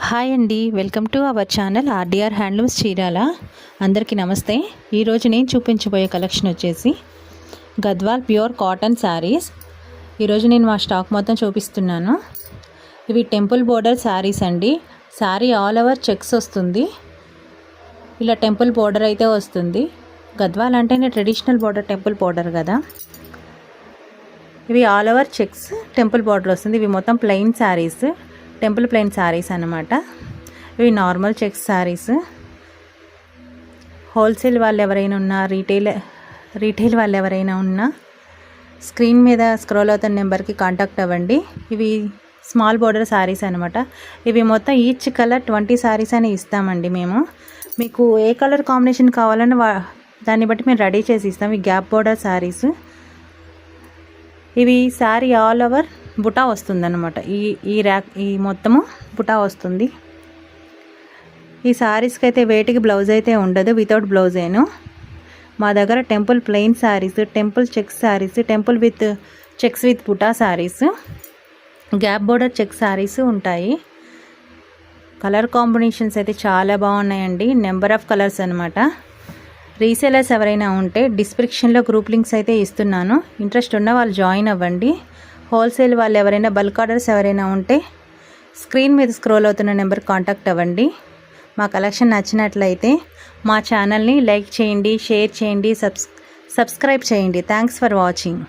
Hi అండి, welcome to our channel r dr handlooms Chirala. అందరికీ నమస్తే. ఈరోజు నేను చూపించబోయే కలెక్షన్ వచ్చేసి గద్వాల్ ప్యూర్ కాటన్ శారీస్. ఈరోజు నేను మా స్టాక్ మొత్తం చూపిస్తున్నాను. ఇవి టెంపుల్ బోర్డర్ శారీస్ అండి. శారీ ఆల్ ఓవర్ చెక్స్ వస్తుంది. ఇలా టెంపుల్ బోర్డర్ అయితే వస్తుంది. గద్వాల్ అంటేనే ట్రెడిషనల్ బోర్డర్, టెంపుల్ బోర్డర్ కదా. ఇవి all over checks temple border వస్తుంది. ఇవి మొత్తం plain sarees, temple plain saris అన్నమాట. ఇవి నార్మల్ చెక్స్ శారీస్. హోల్సేల్ వాళ్ళు ఎవరైనా ఉన్నా, రీటైల్ వాళ్ళు ఎవరైనా ఉన్నా స్క్రీన్ మీద స్క్రోల్ అవుతున్న నెంబర్కి కాంటాక్ట్ అవ్వండి. ఇవి స్మాల్ బోర్డర్ శారీస్ అనమాట. ఇవి మొత్తం ఈచ్ కలర్ 20 శారీస్ అని ఇస్తామండి మేము. మీకు ఏ కలర్ కాంబినేషన్ కావాలని దాన్ని బట్టి మేము రెడీ చేసి ఇస్తాం. ఇవి గ్యాప్ బోర్డర్ శారీస్. ఇవి శారీ ఆల్ ఓవర్ బుటా వస్తుందన్నమాట. ఈ మొత్తము బుటా వస్తుంది. ఈ శారీస్కి అయితే వేటికి బ్లౌజ్ అయితే ఉండదు, వితౌట్ బ్లౌజేను. మా దగ్గర temple plain sarees, temple checks sarees, temple with checks with బుటా sarees, gap border check sarees ఉంటాయి. కలర్ కాంబినేషన్స్ అయితే చాలా బాగున్నాయండి. నెంబర్ ఆఫ్ కలర్స్ అనమాట. రీసేలర్స్ ఎవరైనా ఉంటే డిస్క్రిప్షన్లో గ్రూప్ లింక్స్ అయితే ఇస్తున్నాను. ఇంట్రెస్ట్ ఉన్న వాళ్ళు జాయిన్ అవ్వండి. హోల్సేల్ వాళ్ళు ఎవరైనా, బల్క్ ఆర్డర్స్ ఎవరైనా ఉంటే స్క్రీన్ మీద స్క్రోల్ అవుతున్న నెంబర్ కాంటాక్ట్ అవ్వండి. మా కలెక్షన్ నచ్చినట్లయితే మా ఛానల్ని లైక్ చేయండి, షేర్ చేయండి, సబ్స్క్రైబ్ చేయండి. Thanks for watching.